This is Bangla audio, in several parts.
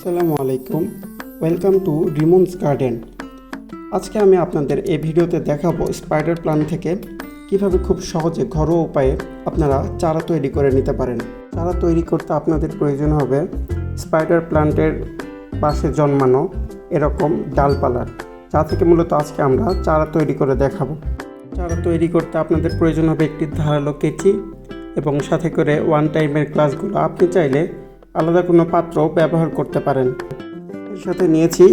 আসসালামু আলাইকুম, ওয়েলকাম টু রিমনস গার্ডেন। আজকে আমি আপনাদের এই ভিডিওতে দেখাবো স্পাইডার প্লান্ট থেকে কিভাবে খুব সহজে ঘরোয়া উপায়ে আপনারা চারা তৈরি করে নিতে পারেন। চারা তৈরি করতে আপনাদের প্রয়োজন হবে স্পাইডার প্লান্টের পাশে জন্মানো এরকম ডালপালার, যা থেকে মূলত আজকে আমরা চারা তৈরি করে দেখাবো। চারা তৈরি করতে আপনাদের প্রয়োজন হবে একটি ধারালো কেচি এবং সাথে করে ওয়ান টাইমের গ্লাসগুলো। আপনি চাইলে আলাদা কোনো পাত্র ব্যবহার করতে পারেন। এর সাথে নিয়েছি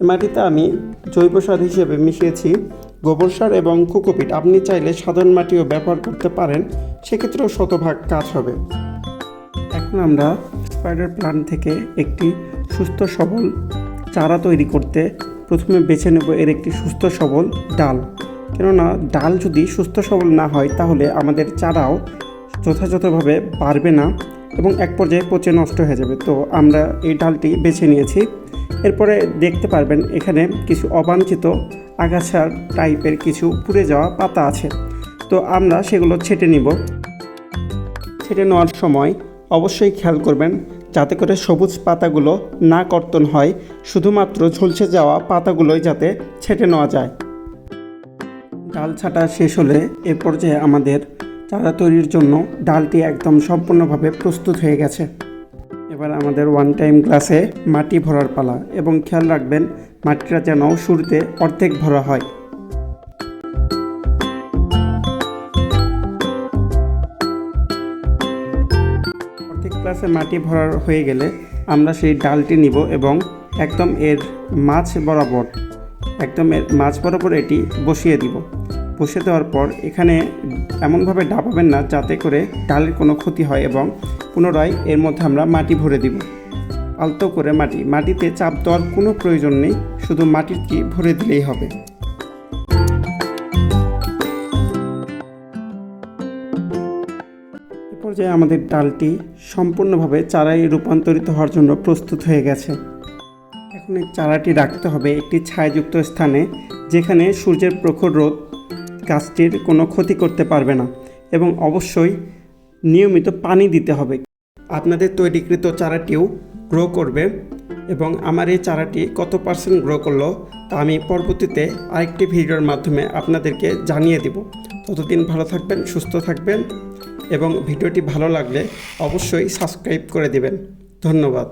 মাটিতে আমি জৈব সার হিসেবে মিশিয়েছি গোবর সার এবং কোকোপিট। আপনি চাইলে সাধারণ মাটিও ব্যবহার করতে পারেন, সেক্ষেত্রেও শতভাগ কাজ হবে। এখন আমরা স্পাইডার প্লান্ট থেকে একটি সুস্থ সবল চারা তৈরি করতে প্রথমে বেছে নেব এর একটি সুস্থ সবল ডাল। কেননা ডাল যদি সুস্থ সবল না হয় তাহলে আমাদের চারাও যথাযথভাবে বাড়বে না এবং এক পর্যায়ে পচে নষ্ট হয়ে যাবে। তো আমরা এই ডালটি বেছে নিয়েছি। এরপরে দেখতে পারবেন এখানে কিছু অবাঞ্ছিত আগাছার টাইপের কিছু পুড়ে যাওয়া পাতা আছে, তো আমরা সেগুলো ছেঁটে নিব। ছেঁটে নেওয়ার সময় অবশ্যই খেয়াল করবেন যাতে করে সবুজ পাতাগুলো না কর্তন হয়, শুধুমাত্র ঝলসে যাওয়া পাতাগুলোই যাতে ছেঁটে নেওয়া যায়। ডাল ছাঁটা শেষ হলে এ পর্যায়ে আমাদের চারা তৈরির জন্য ডালটি একদম সম্পূর্ণভাবে প্রস্তুত হয়ে গেছে। এবার আমাদের ওয়ান টাইম গ্লাসে মাটি ভরার পালা, এবং খেয়াল রাখবেন মাটিটা যেন শুরুতে অর্ধেক ভরা হয়। অর্ধেক গ্লাসে মাটি ভরা হয়ে গেলে আমরা সেই ডালটি নিব এবং একদম এর মাঝ বরাবর এটি বসিয়ে দিব। বসিয়ে দেওয়ার পর এখানে এমনভাবে ডাবাবেন না যাতে করে ডালের কোনো ক্ষতি হয়, এবং পুনরায় এর মধ্যে আমরা মাটি ভরে দিব। আলতো করে মাটিতে চাপ দেওয়ার কোনো প্রয়োজন নেই, শুধু মাটিটি ভরে দিলেই হবে। এ পর্যায়ে আমাদের ডালটি সম্পূর্ণভাবে চারায় রূপান্তরিত হওয়ার জন্য প্রস্তুত হয়ে গেছে। এখন এই চারাটি রাখতে হবে একটি ছায়াযুক্ত স্থানে, যেখানে সূর্যের প্রখর রোদ গাছটির কোনো ক্ষতি করতে পারবে না, এবং অবশ্যই নিয়মিত পানি দিতে হবে। আপনাদের তৈরিকৃত চারাটিও গ্রো করবে, এবং আমার এই চারাটি কত পার্সেন্ট গ্রো করলো তা আমি পরবর্তীতে আরেকটি ভিডিওর মাধ্যমে আপনাদেরকে জানিয়ে দেব। ততদিন ভালো থাকবেন, সুস্থ থাকবেন, এবং ভিডিওটি ভালো লাগলে অবশ্যই সাবস্ক্রাইব করে দেবেন। ধন্যবাদ।